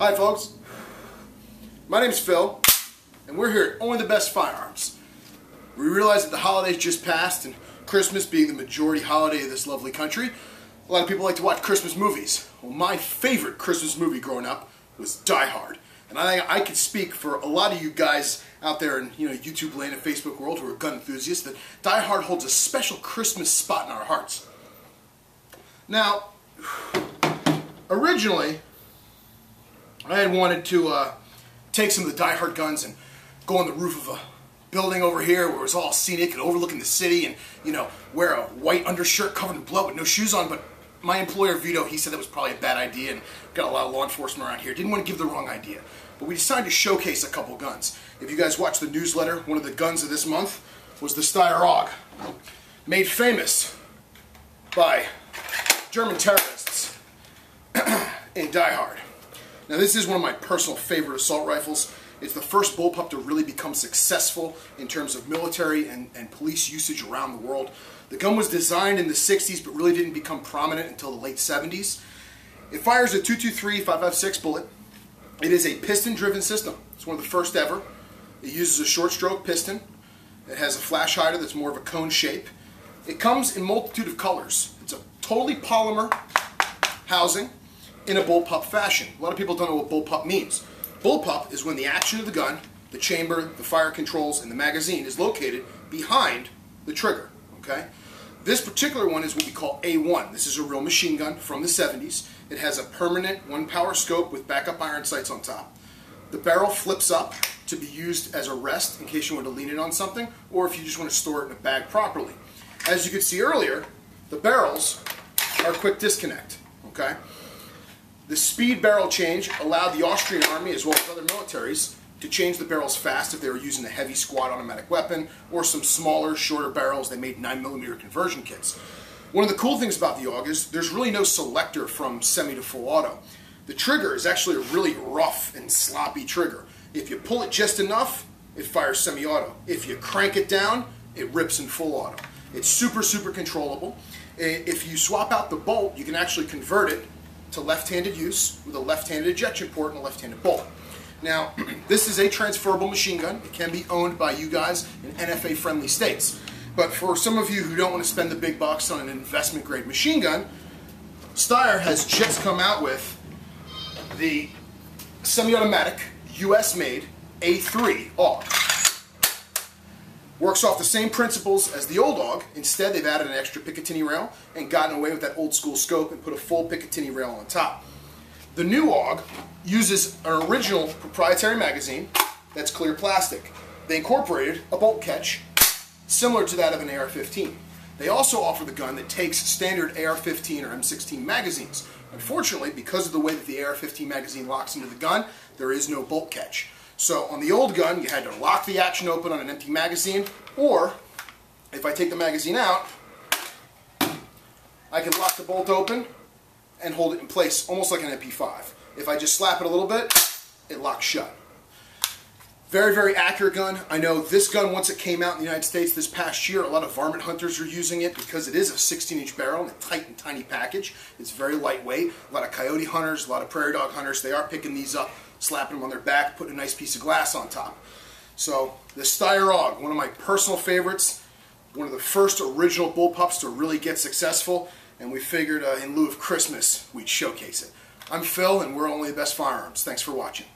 Hi folks, my name's Phil, and we're here at Only the Best Firearms. We realize that the holidays just passed, and Christmas being the majority holiday of this lovely country, a lot of people like to watch Christmas movies. Well, my favorite Christmas movie growing up was Die Hard. And I could speak for a lot of you guys out there in YouTube land and Facebook world who are gun enthusiasts that Die Hard holds a special Christmas spot in our hearts. Now, originally, I had wanted to take some of the Die Hard guns and go on the roof of a building over here where it was all scenic and overlooking the city and, wear a white undershirt covered in blood with no shoes on, but my employer, Vito, he said that was probably a bad idea and got a lot of law enforcement around here. Didn't want to give the wrong idea. But we decided to showcase a couple guns. If you guys watch the newsletter, one of the guns of this month was the Steyr AUG, made famous by German terrorists in Die Hard. Now this is one of my personal favorite assault rifles. It's the first bullpup to really become successful in terms of military and police usage around the world. The gun was designed in the 60s but really didn't become prominent until the late 70s. It fires a 223 5.56 bullet. It is a piston-driven system. It's one of the first ever. It uses a short-stroke piston. It has a flash hider that's more of a cone shape. It comes in a multitude of colors. It's a totally polymer housing in a bullpup fashion. A lot of people don't know what bullpup means. Bullpup is when the action of the gun, the chamber, the fire controls, and the magazine is located behind the trigger. Okay? This particular one is what we call A1. This is a real machine gun from the 70s. It has a permanent one-power scope with backup iron sights on top. The barrel flips up to be used as a rest in case you want to lean it on something, or if you just want to store it in a bag properly. As you could see earlier, the barrels are quick disconnect. Okay? The speed barrel change allowed the Austrian army, as well as other militaries, to change the barrels fast if they were using a heavy squad automatic weapon or some smaller, shorter barrels. They made 9mm conversion kits. One of the cool things about the AUG is there's really no selector from semi to full auto. The trigger is actually a really rough and sloppy trigger. If you pull it just enough, it fires semi-auto. If you crank it down, it rips in full auto. It's super controllable. If you swap out the bolt, you can actually convert it to left-handed use with a left-handed ejection port and a left-handed bolt. Now, this is a transferable machine gun. It can be owned by you guys in NFA-friendly states. But for some of you who don't want to spend the big bucks on an investment-grade machine gun, Steyr has just come out with the semi-automatic, US-made A3 AUG. Works off the same principles as the old AUG. Instead, they've added an extra Picatinny rail and gotten away with that old-school scope and put a full Picatinny rail on top. The new AUG uses an original proprietary magazine that's clear plastic. They incorporated a bolt catch similar to that of an AR-15. They also offer the gun that takes standard AR-15 or M16 magazines. Unfortunately, because of the way that the AR-15 magazine locks into the gun, there is no bolt catch. So on the old gun, you had to lock the action open on an empty magazine, or if I take the magazine out, I can lock the bolt open and hold it in place almost like an MP5. If I just slap it a little bit, it locks shut. Very accurate gun. I know this gun, once it came out in the United States this past year, a lot of varmint hunters are using it because it is a 16-inch barrel in a tight and tiny package. It's very lightweight. A lot of coyote hunters, a lot of prairie dog hunters, they are picking these up, slapping them on their back, putting a nice piece of glass on top. So the Steyr AUG, one of my personal favorites, one of the first original bullpups to really get successful, and we figured in lieu of Christmas, we'd showcase it. I'm Phil, and we're Only the Best Firearms. Thanks for watching.